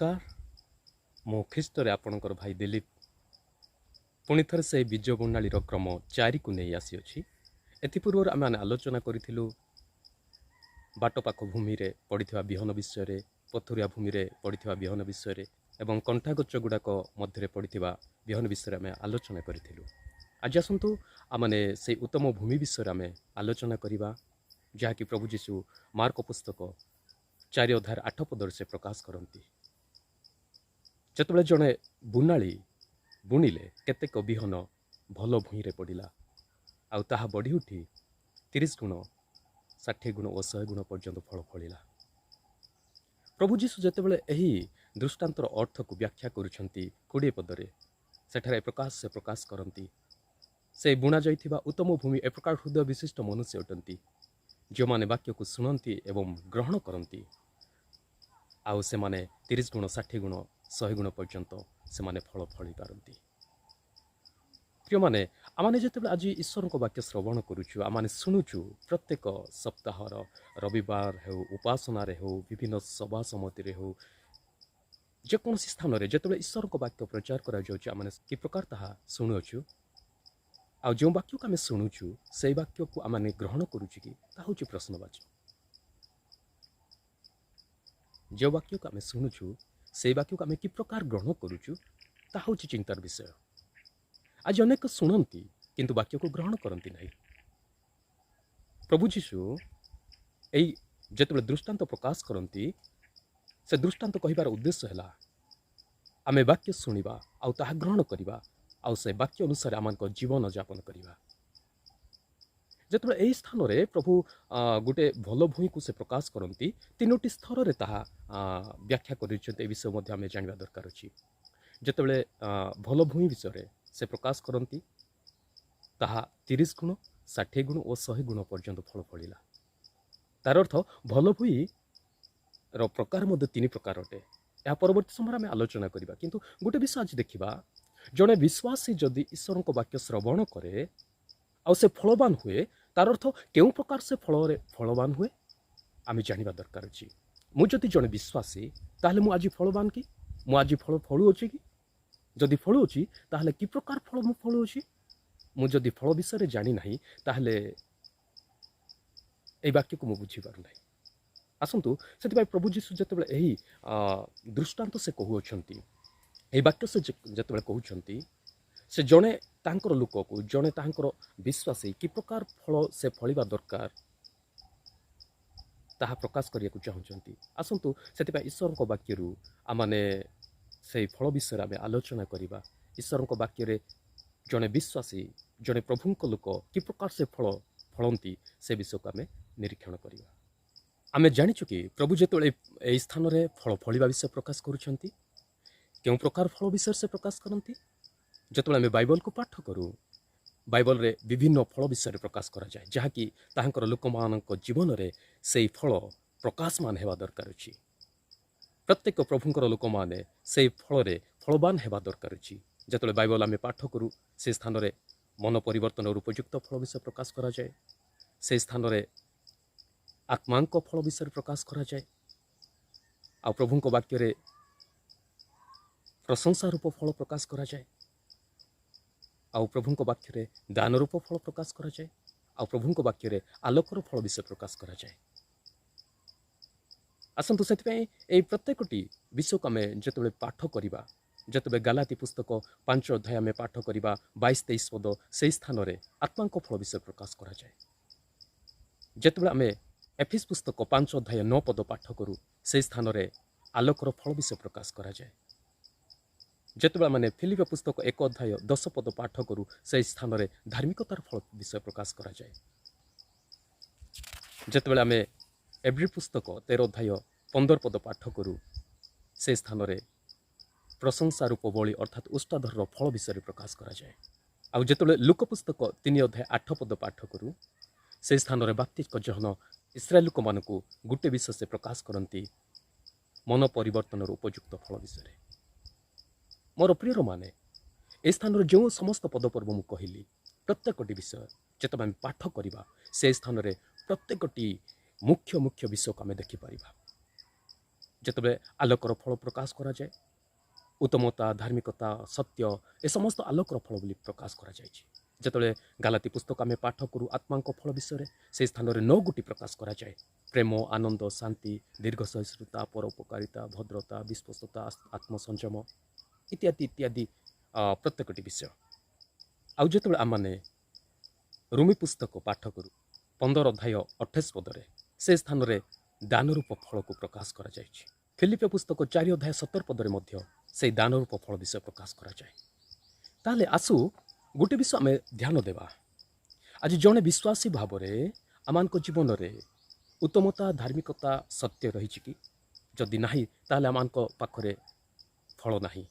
नमस्कार मो ख्रीष्टर आपणकर भाई दिलीप पुणी थे से बीज बुणाली क्रम 4 को नहीं आसी एपूर्व आम आलोचना करूँ बाटपाख भूमि में पड़ा विहन विषय पथुरिया भूमि में पड़ा विहन विषय एवं कंठागच गुड़ाक मध्य पड़ा विहन विषय आम आलोचना करूँ। आज आसतु आमने से उत्तम भूमि विषय आम आलोचना करवा जहाँकि प्रभु जीशु मार्क पुस्तक 4 अध्याय 8 पदर से प्रकाश करती जिते जड़े बुणाली बुणिले केतेक विहन भल भूई में पड़ा आउ ताहा बढ़ी उठी 30 गुण 60 गुण और 100 गुण पर्यंत फल फलिला। प्रभु जीशु जितेबाला यही दृष्टांतर अर्थ को व्याख्या करुछंती 20 पदरे सेठारे प्रकाश करती से बुणा जाइथिबा उत्तम भूमि ए प्रकार हृदय विशिष्ट मनुष्य अटंती जो माने वाक्य को शुणती एवं ग्रहण करती आउ से माने 30 गुण 60 गुण 100 गुण पर्यंत से माने फल फली पारती। प्रिय माने आमाने जिते आज ईश्वर को वाक्य श्रवण करुचु आमाने शुणुचु प्रत्येक सप्ताह रविवार हो उपासना हो विभिन्न सभा समिति हो जेकोसी स्थान में जिते ईश्वर को वाक्य प्रचार करा कि प्रकार ताहा शुणुचु आ जो वाक्य को आम शुणुचु से वाक्य को आम ग्रहण करुचु कि हूँ प्रश्नवाची जो वाक्य को आम शुणुचु से वाक्य को आम कि प्रकार ग्रहण करुचु हूँ चिंतार विषय। आज अनेक शुणती किंतु वाक्य को ग्रहण करती नहीं। प्रभु जीशु यही जिते दृष्टांत प्रकाश करती से दृष्टांत कहबार उद्देश्य है आम वाक्य शुणा आउ ताहा ग्रहण करवा आउ से वाक्य अनुसार आम जीवन यापन करवा। जिते यही स्थान में प्रभु गोटे भल भूई को से प्रकाश करती 3टी स्तर में ताहा व्याख्या कर विषय आम जानवा दरकार अच्छी। जिते भल भूई विषय से प्रकाश करती ताहा 30 गुण 60 गुण और 100 गुण पर्यंत फल फलिला। तार अर्थ भल भूई प्रकार मध्य 3 प्रकार अटे। या परवर्ती समय आम आलोचना करवा किंतु गोटे विषय आज देखा जड़े विश्वासी जदि ईश्वर को वाक्य श्रवण करे आ से फलवान हुए तार अर्थ क्यों प्रकार से फलवान हुए आम जानवा दरकार अच्छी। मुझे जड़े विश्वासी ताहले मु आज फलवान कि मु आज फल फलुअछि कि जदि फलुअछि ताहले कि प्रकार फल मु फलुअछि मु जदि फल विषय जानी नाही ताहले ए वाक्य को मु बुझी पारु नाही। आसंतु से प्रभु जीशु जिते यही दृष्टांत से कहउछंती ए वाक्य से जिते कहउछंती से जड़े तांकर लोक को जड़े तांकर विश्वासी कि प्रकार फल से फलिबा दरकार ताहा प्रकाश करिया को चाहउछंती। आसंतु से ईश्वर को वाक्य आमाने से फल विषय आम आलोचना करवा। ईश्वर को वाक्य जड़े विश्वासी जड़े प्रभु लोक कि प्रकार से फल फलती से विषय को आम निरीक्षण करवा। आम जाचु कि प्रभु जिते यही स्थान में फल फलिबा विषय प्रकाश करुछंती क्यों प्रकार फल विषय से प्रकाश करती। जिते आम बाइबल को पाठ करूँ बाइबल रे विभिन्न फल विषय प्रकाश करा जाए जहाँकि ताहांकर लोक मानक जीवन में से फल प्रकाशमान हेबा दरकार अछि। प्रत्येक प्रभुंकर लोक माने से फल रे फलवान हेबा दरकार अछि। जिते बाइबल आम पाठ करूँ से स्थान में मन परिवर्तन और उपयुक्त फल विषय प्रकाश करा जाए से स्थान में आत्मांक फल विषय प्रकाश करा जाए आ प्रभुंक वाक्य रे प्रशंसा रूप फल प्रकाश करा जाए आउ प्रभुंक वाक्य रे दान रूप फल प्रकाश करा जाए आउ प्रभुंक वाक्य रे आलोकर फल विषय प्रकाश करा जाए। आसंतु से प्रत्येकटी विषय को आम जिते पाठ करवा जिते गालाती पुस्तक 5 अध्याय आम पाठ करवा 22-23 पद से स्थान में आत्मांक फल विषय प्रकाश करा जाए। जिते आम एफिस पुस्तक 5 अध्याय 9 पद पाठ करूँ से स्थान में आलोकर फल विषय प्रकाश करा जाए। जिते मैंने फिलिप पुस्तक 1 अध्याय 10 पद पाठ करूँ से स्थान में धार्मिकतार फल विषय प्रकाश करा जाए। जिते आम एब्री पुस्तक 13 अध्याय 15 पद पाठ करूँ से स्थान में प्रशंसा रूप बलि अर्थात उष्टाधर फल विषय प्रकाश करा जाए। आउ जिते लुक पुस्तक 3 अध्याय 8 पद पाठ करूँ से स्थान में बाप्तिस्म यूहन्ना इस्राएल लोक मान गोटे विषय से प्रकाश करती मन परिवर्तन उपयुक्त फल विषय। मोर प्रियर माने ए स्थान जो समस्त पदपर्व मु कहली प्रत्येकटी विषय जिते आम पाठ करवा से स्थान में प्रत्येकटी मुख्य मुख्य विषय को आम देखिपर। ଯେତେବେଳେ ଆଲୋକର ଫଳ ପ୍ରକାଶ କରାଯାଏ, ଉତ୍ତମତା, ଧାର୍ମିକତା, ସତ୍ୟ ଏ ସମସ୍ତ ଆଲୋକର ଫଳ ବୋଲି ପ୍ରକାଶ କରାଯାଇଛି। ଯେତେବେଳେ ଗାଲାତି ପୁସ୍ତକ ଆମେ ପାଠ କରୁ ଆତ୍ମାଙ୍କ ଫଳ ବିଷୟରେ, ସେହି ସ୍ଥାନରେ 9 ପ୍ରକାଶ କରାଯାଏ। ପ୍ରେମ, ଆନନ୍ଦ, ଶାନ୍ତି, ଦୀର୍ଘ ସହିଷ୍ଣୁତା, ପରୋପକାରିତା, ଭଦ୍ରତା, ବିଶ୍ୱସ୍ତତା, ଆତ୍ମସଂଯମ ଇତ୍ୟାଦି ଇତ୍ୟାଦି ପ୍ରତ୍ୟେକଟି ବିଷୟ। ଆଉ ଯେତେବେଳେ ଆମମାନେ ରୁମି ପୁସ୍ତକ ପାଠ କରୁ 15 ଅଧ୍ୟାୟ 28 ସେ ସ୍ଥାନରେ ଦାନରୂପ ଫଳକୁ ପ୍ରକାଶ କରାଯାଇଛି। ଫିଲିପିଓ ପୁସ୍ତକ 4 ଅଧ୍ୟାୟ 17 ମଧ୍ୟ ସେହି ଦାନରୂପ ଫଳ ବିଷୟ ପ୍ରକାଶ କରାଯାଏ। ତାହେଲେ ଆସୁ ଗୋଟେ ବିଷୟ ଆମେ ଧ୍ୟାନ ଦେବା। ଆଜି ଜଣେ ବିଶ୍ୱାସୀ ଭାବରେ ଆମମାନଙ୍କ ଜୀବନରେ ଉତ୍ତମତା, ଧାର୍ମିକତା, ସତ୍ୟ ରହିଛି କି? ଯଦି ନାହିଁ ତାହେଲେ ଆମମାନଙ୍କ ପାଖରେ ଫଳ ନାହିଁ।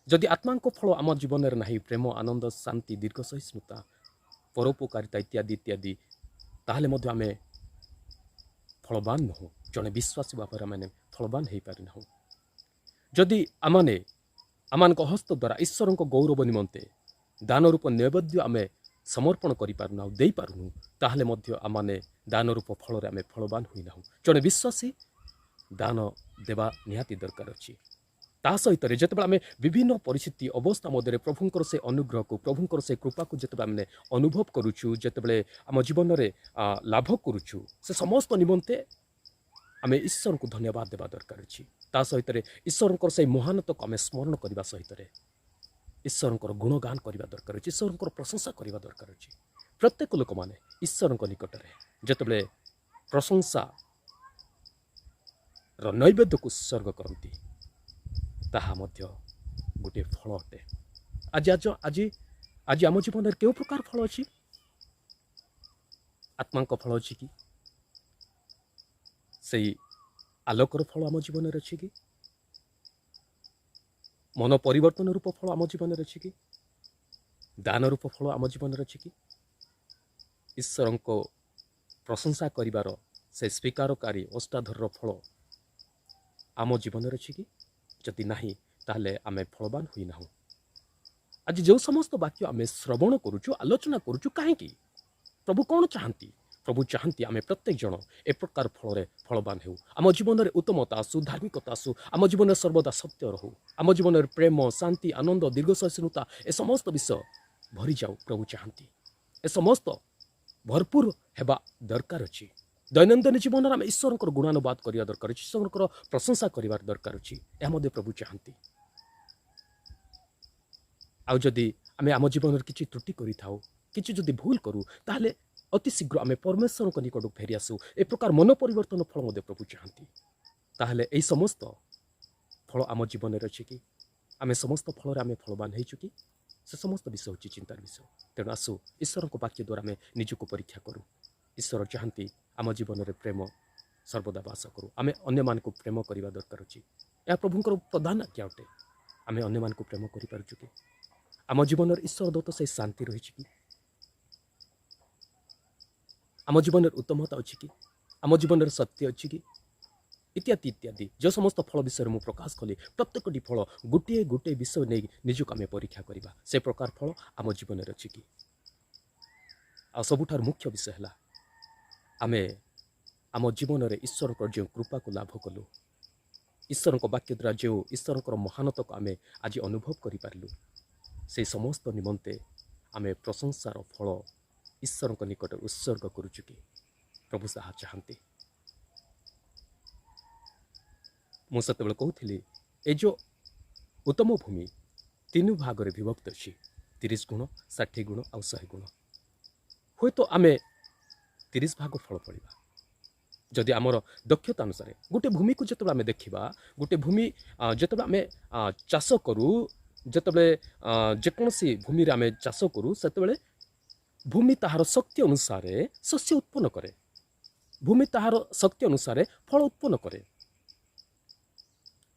ଯଦି ଆତ୍ମାଙ୍କ ଫଳ ଆମ ଜୀବନରେ ନାହିଁ, ପ୍ରେମ, ଆନନ୍ଦ, ଶାନ୍ତି, ଦୀର୍ଘ ସହିଷ୍ଣୁତା, ପରୋପକାରିତା ଇତ୍ୟାଦି ଇତ୍ୟାଦି, ତାହେଲେ ମଧ୍ୟ ଆମେ ଫଳବାନ ନୁହଁ। ଜଣେ ବିଶ୍ୱାସୀ ଭାବରେ ଆମେ ଫଳବାନ ହେଇପାରିନାହୁଁ। ଯଦି ଆମମାନଙ୍କ ହସ୍ତ ଦ୍ୱାରା ଈଶ୍ୱରଙ୍କ ଗୌରବ ନିମନ୍ତେ ଦାନରୂପ ନୈବେଦ୍ୟ ଆମେ ସମର୍ପଣ କରିପାରୁନାହୁଁ, ଦେଇପାରୁନୁ, ତାହେଲେ ମଧ୍ୟ ଆମମାନେ ଦାନରୂପ ଫଳରେ ଆମେ ଫଳବାନ ହୋଇନାହୁଁ। ଜଣେ ବିଶ୍ୱାସୀ ଦାନ ଦେବା ନିହାତି ଦରକାର ଅଛି। ତା ସହିତରେ ଯେତେବେଳେ ଆମେ ବିଭିନ୍ନ ପରିସ୍ଥିତି ଅବସ୍ଥା ମଧ୍ୟରେ ପ୍ରଭୁଙ୍କର ସେ ଅନୁଗ୍ରହକୁ, ପ୍ରଭୁଙ୍କର ସେ କୃପାକୁ ଯେତେବେଳେ ଆମେ ଅନୁଭବ କରୁଛୁ, ଯେତେବେଳେ ଆମ ଜୀବନରେ ଲାଭ କରୁଛୁ, ସେ ସମସ୍ତ ନିମନ୍ତେ ଆମେ ଈଶ୍ୱରଙ୍କୁ ଧନ୍ୟବାଦ ଦେବା ଦରକାର ଅଛି। ତା ସହିତରେ ଈଶ୍ୱରଙ୍କର ସେହି ମହାନତାକୁ ଆମେ ସ୍ମରଣ କରିବା ସହିତରେ ଈଶ୍ୱରଙ୍କର ଗୁଣଗାନ କରିବା ଦରକାର ଅଛି, ଈଶ୍ୱରଙ୍କର ପ୍ରଶଂସା କରିବା ଦରକାର ଅଛି। ପ୍ରତ୍ୟେକ ଲୋକମାନେ ଈଶ୍ୱରଙ୍କ ନିକଟରେ ଯେତେବେଳେ ପ୍ରଶଂସାର ନୈବେଦ୍ୟକୁ ଉତ୍ସର୍ଗ କରନ୍ତି, ତାହା ମଧ୍ୟ ଗୋଟିଏ ଫଳ ଅଟେ। ଆଜି ଆମ ଜୀବନରେ କେଉଁ ପ୍ରକାର ଫଳ ଅଛି? ଆତ୍ମାଙ୍କ ଫଳ ଅଛି କି? ସେଇ ଆଲୋକର ଫଳ ଆମ ଜୀବନରେ ଅଛି କି? ମନ ପରିବର୍ତ୍ତନ ରୂପ ଫଳ ଆମ ଜୀବନରେ ଅଛି କି? ଦାନ ରୂପ ଫଳ ଆମ ଜୀବନରେ ଅଛି କି? ଈଶ୍ୱରଙ୍କ ପ୍ରଶଂସା କରିବାର ସେ ସ୍ୱୀକାରକାରୀ ଅଷ୍ଟାଧରର ଫଳ ଆମ ଜୀବନରେ ଅଛି କି? ଯଦି ନାହିଁ ତାହେଲେ ଆମେ ଫଳବାନ ହୋଇନାହୁଁ। ଆଜି ଯେଉଁ ସମସ୍ତ ବାକ୍ୟ ଆମେ ଶ୍ରବଣ କରୁଛୁ, ଆଲୋଚନା କରୁଛୁ, କାହିଁକି? ପ୍ରଭୁ କ'ଣ ଚାହାନ୍ତି? ପ୍ରଭୁ ଚାହାନ୍ତି ଆମେ ପ୍ରତ୍ୟେକ ଜଣ ଏ ପ୍ରକାର ଫଳରେ ଫଳବାନ ହେଉ। ଆମ ଜୀବନରେ ଉତ୍ତମତା ଆସୁ, ଧାର୍ମିକତା ଆସୁ, ଆମ ଜୀବନରେ ସର୍ବଦା ସତ୍ୟ ରହୁ, ଆମ ଜୀବନରେ ପ୍ରେମ, ଶାନ୍ତି, ଆନନ୍ଦ, ଦୀର୍ଘ ସହିଷ୍ଣୁତା ଏ ସମସ୍ତ ବିଷୟ ଭରିଯାଉ। ପ୍ରଭୁ ଚାହାନ୍ତି ଏ ସମସ୍ତ ଭରପୁର ହେବା ଦରକାର ଅଛି। ଦୈନନ୍ଦିନ ଜୀବନରେ ଆମେ ଈଶ୍ୱରଙ୍କର ଗୁଣାନୁବାଦ କରିବା ଦରକାର ଅଛି, ଈଶ୍ୱରଙ୍କର ପ୍ରଶଂସା କରିବାର ଦରକାର ଅଛି। ଏହା ମଧ୍ୟ ପ୍ରଭୁ ଚାହାନ୍ତି। ଆଉ ଯଦି ଆମେ ଆମ ଜୀବନରେ କିଛି ତ୍ରୁଟି କରିଥାଉ, କିଛି ଯଦି ଭୁଲ କରୁ, ତାହେଲେ ଅତି ଶୀଘ୍ର ଆମେ ପରମେଶ୍ୱରଙ୍କ ନିକଟକୁ ଫେରିଆସୁ। ଏ ପ୍ରକାର ମନ ପରିବର୍ତ୍ତନ ଫଳ ମଧ୍ୟ ପ୍ରଭୁ ଚାହାନ୍ତି। ତାହେଲେ ଏହି ସମସ୍ତ ଫଳ ଆମ ଜୀବନରେ ଅଛି କି? ଆମେ ସମସ୍ତ ଫଳରେ ଆମେ ଫଳବାନ ହେଇଛୁ କି? ସେ ସମସ୍ତ ବିଷୟ ହେଉଛି ଚିନ୍ତାର ବିଷୟ। ତେଣୁ ଆସୁ ଈଶ୍ୱରଙ୍କ ବାକ୍ୟ ଦ୍ୱାରା ଆମେ ନିଜକୁ ପରୀକ୍ଷା କରୁ। ଈଶ୍ୱର ଚାହାନ୍ତି ଆମ ଜୀବନରେ ପ୍ରେମ ସର୍ବଦା ବାସ କରୁ। ଆମେ ଅନ୍ୟମାନଙ୍କୁ ପ୍ରେମ କରିବା ଦରକାର ଅଛି। ଏହା ପ୍ରଭୁଙ୍କର ପ୍ରଧାନ ଆଜ୍ଞା ଅଟେ। ଆମେ ଅନ୍ୟମାନଙ୍କୁ ପ୍ରେମ କରିପାରୁଛୁ କି? ଆମ ଜୀବନରେ ଈଶ୍ୱର ଦତ୍ତ ସେହି ଶାନ୍ତି ରହିଛି କି? ଆମ ଜୀବନରେ ଉତ୍ତମତା ଅଛି କି? ଆମ ଜୀବନରେ ସତ୍ୟ ଅଛି କି? ଇତ୍ୟାଦି ଇତ୍ୟାଦି ଯେଉଁ ସମସ୍ତ ଫଳ ବିଷୟରେ ମୁଁ ପ୍ରକାଶ କଲି, ପ୍ରତ୍ୟେକଟି ଫଳ ଗୋଟିଏ ଗୋଟିଏ ବିଷୟ ନେଇ ନିଜକୁ ଆମେ ପରୀକ୍ଷା କରିବା। ସେ ପ୍ରକାର ଫଳ ଆମ ଜୀବନରେ ଅଛି କି? ଆଉ ସବୁଠାରୁ ମୁଖ୍ୟ ବିଷୟ ହେଲା, ଆମେ ଆମ ଜୀବନରେ ଈଶ୍ୱରଙ୍କର ଯେଉଁ କୃପାକୁ ଲାଭ କଲୁ, ଈଶ୍ୱରଙ୍କ ବାକ୍ୟ ଦ୍ୱାରା ଯେଉଁ ଈଶ୍ୱରଙ୍କର ମହାନତାକୁ ଆମେ ଆଜି ଅନୁଭବ କରିପାରିଲୁ, ସେହି ସମସ୍ତ ନିମନ୍ତେ ଆମେ ପ୍ରଶଂସାର ଫଳ ଈଶ୍ୱରଙ୍କ ନିକଟରେ ଉତ୍ସର୍ଗ କରୁଛୁ କି? ପ୍ରଭୁ ତାହା ଚାହାନ୍ତି। ମୁଁ ସେତେବେଳେ କହୁଥିଲି, ଏ ଯେଉଁ ଉତ୍ତମ ଭୂମି 3 ଭାଗରେ ବିଭକ୍ତ ଅଛି, 30 ଗୁଣ, 60 ଗୁଣ ଆଉ 100 ଗୁଣ। ହୁଏତ ଆମେ 30 ଭାଗ ଫଳ ଫଳିବା ଯଦି ଆମର ଦକ୍ଷତା ଅନୁସାରେ। ଗୋଟେ ଭୂମିକୁ ଯେତେବେଳେ ଆମେ ଦେଖିବା, ଗୋଟେ ଭୂମି ଯେତେବେଳେ ଆମେ ଚାଷ କରୁ, ଯେତେବେଳେ ଯେକୌଣସି ଭୂମିରେ ଆମେ ଚାଷ କରୁ, ସେତେବେଳେ ଭୂମି ତାହାର ଶକ୍ତି ଅନୁସାରେ ଶସ୍ୟ ଉତ୍ପନ୍ନ କରେ। ଭୂମି ତାହାର ଶକ୍ତି ଅନୁସାରେ ଫଳ ଉତ୍ପନ୍ନ କରେ।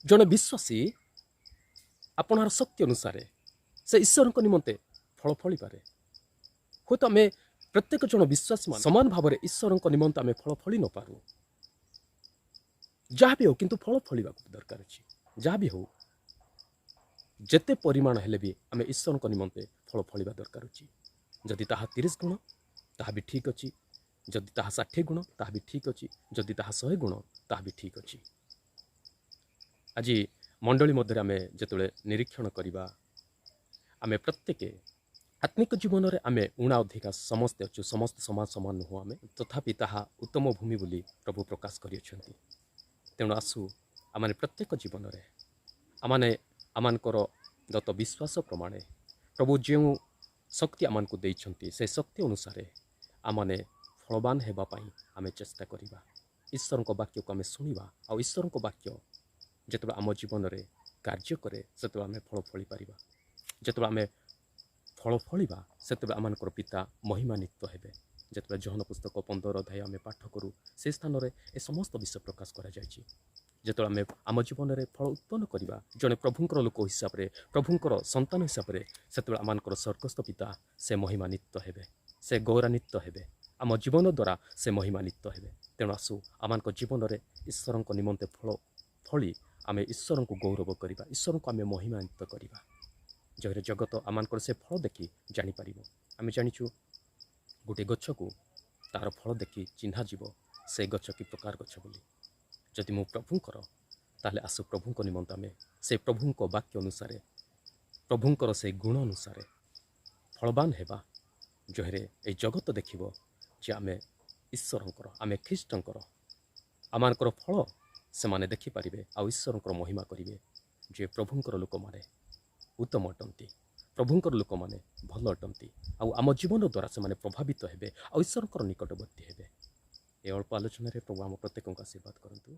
ଜଣେ ବିଶ୍ୱାସୀ ଆପଣାର ଶକ୍ତି ଅନୁସାରେ ସେ ଈଶ୍ୱରଙ୍କ ନିମନ୍ତେ ଫଳ ଫଳିପାରେ। ହୁଏତ ଆମେ ପ୍ରତ୍ୟେକ ଜଣ ବିଶ୍ୱାସୀ ସମାନ ଭାବରେ ଈଶ୍ୱରଙ୍କ ନିମନ୍ତେ ଆମେ ଫଳ ଫଳି ନପାରୁ। ଯାହା ବି ହେଉ, କିନ୍ତୁ ଫଳ ଫଳିବାକୁ ଦରକାର ଅଛି। ଯାହା ବି ହେଉ, ଯେତେ ପରିମାଣ ହେଲେ ବି ଆମେ ଈଶ୍ୱରଙ୍କ ନିମନ୍ତେ ଫଳ ଫଳିବା ଦରକାର ଅଛି। ଯଦି ତାହା 30 ଗୁଣ ତାହା ବି ଠିକ୍ ଅଛି, ଯଦି ତାହା 60 ଗୁଣ ତାହା ବି ଠିକ୍ ଅଛି, ଯଦି ତାହା 100 ଗୁଣ ତାହା ବି ଠିକ୍ ଅଛି। ଆଜି ମଣ୍ଡଳୀ ମଧ୍ୟରେ ଆମେ ଯେତେବେଳେ ନିରୀକ୍ଷଣ କରିବା, ଆମେ ପ୍ରତ୍ୟେକ ଆତ୍ମିକ ଜୀବନରେ ଆମେ ଉଣା ଅଧିକା ସମସ୍ତେ ଅଛୁ, ସମସ୍ତେ ସମାନ ସମାନ ନୁହଁ ଆମେ, ତଥାପି ତାହା ଉତ୍ତମ ଭୂମି ବୋଲି ପ୍ରଭୁ ପ୍ରକାଶ କରିଅଛନ୍ତି। ତେଣୁ ଆସୁ ଆମମାନେ ପ୍ରତ୍ୟେକ ଜୀବନରେ ଆମମାନେ ଆମମାନଙ୍କର ଦତ୍ତ ବିଶ୍ୱାସ ପ୍ରମାଣେ ପ୍ରଭୁ ଯେଉଁ ଶକ୍ତି ଆମମାନଙ୍କୁ ଦେଇଛନ୍ତି, ସେ ଶକ୍ତି ଅନୁସାରେ ଆମମାନେ ଫଳବାନ ହେବା ପାଇଁ ଆମେ ଚେଷ୍ଟା କରିବା। ଈଶ୍ୱରଙ୍କ ବାକ୍ୟକୁ ଆମେ ଶୁଣିବା, ଆଉ ଈଶ୍ୱରଙ୍କ ବାକ୍ୟ ଯେତେବେଳେ ଆମ ଜୀବନରେ କାର୍ଯ୍ୟ କରେ, ସେତେବେଳେ ଆମେ ଫଳ ଫଳିପାରିବା। ଯେତେବେଳେ ଆମେ ଫଳ ଫଳିବା, ସେତେବେଳେ ଆମମାନଙ୍କର ପିତା ମହିମାନ୍ୱିତ ହେବେ। ଯେତେବେଳେ ଯୋହନ ପୁସ୍ତକ 15 ଅଧ୍ୟାୟ ଆମେ ପାଠ କରୁ, ସେ ସ୍ଥାନରେ ଏ ସମସ୍ତ ବିଷୟ ପ୍ରକାଶ କରାଯାଇଛି। ଯେତେବେଳେ ଆମେ ଆମ ଜୀବନରେ ଫଳ ଉତ୍ପନ୍ନ କରିବା, ଜଣେ ପ୍ରଭୁଙ୍କର ଲୋକ ହିସାବରେ, ପ୍ରଭୁଙ୍କର ସନ୍ତାନ ହିସାବରେ, ସେତେବେଳେ ଆମମାନଙ୍କର ସ୍ୱର୍ଗସ୍ଥ ପିତା ସେ ମହିମାନ୍ୱିତ ହେବେ, ସେ ଗୌରବାନ୍ୱିତ ହେବେ, ଆମ ଜୀବନ ଦ୍ୱାରା ସେ ମହିମାନ୍ୱିତ ହେବେ। ତେଣୁ ଆସୁ ଆମମାନଙ୍କ ଜୀବନରେ ଈଶ୍ୱରଙ୍କ ନିମନ୍ତେ ଫଳ ଫଳି ଆମେ ଈଶ୍ୱରଙ୍କୁ ଗୌରବ କରିବା, ଈଶ୍ୱରଙ୍କୁ ଆମେ ମହିମାନ୍ୱିତ କରିବା। ଯେଉଁରେ ଜଗତ ଆମମାନଙ୍କର ସେ ଫଳ ଦେଖି ଜାଣିପାରିବ। ଆମେ ଜାଣିଛୁ ଗୋଟିଏ ଗଛକୁ ତାର ଫଳ ଦେଖି ଚିହ୍ନାଯିବ ସେ ଗଛ କି ପ୍ରକାର ଗଛ ବୋଲି। ଯଦି ମୁଁ ପ୍ରଭୁଙ୍କର, ତାହେଲେ ଆସୁ ପ୍ରଭୁଙ୍କ ନିମନ୍ତେ ଆମେ ସେ ପ୍ରଭୁଙ୍କ ବାକ୍ୟ ଅନୁସାରେ, ପ୍ରଭୁଙ୍କର ସେ ଗୁଣ ଅନୁସାରେ ଫଳବାନ ହେବା। ଯେଉଁରେ ଏହି ଜଗତ ଦେଖିବ ଯେ ଆମେ ଈଶ୍ୱରଙ୍କର, ଆମେ ଖ୍ରୀଷ୍ଟଙ୍କର, ଆମମାନଙ୍କର ଫଳ ସେମାନେ ଦେଖିପାରିବେ, ଆଉ ଈଶ୍ୱରଙ୍କର ମହିମା କରିବେ ଯେ ପ୍ରଭୁଙ୍କର ଲୋକମାନେ ଉତ୍ତମ ଅଟନ୍ତି, ପ୍ରଭୁଙ୍କର ଲୋକମାନେ ଭଲ ଅଟନ୍ତି, ଆଉ ଆମ ଜୀବନ ଦ୍ୱାରା ସେମାନେ ପ୍ରଭାବିତ ହେବେ, ଆଉ ଈଶ୍ୱରଙ୍କର ନିକଟବର୍ତ୍ତୀ ହେବେ। ଏ ଅଳ୍ପ ଆଲୋଚନାରେ ପ୍ରଭୁ ଆମ ପ୍ରତ୍ୟେକଙ୍କୁ ଆଶୀର୍ବାଦ କରନ୍ତୁ।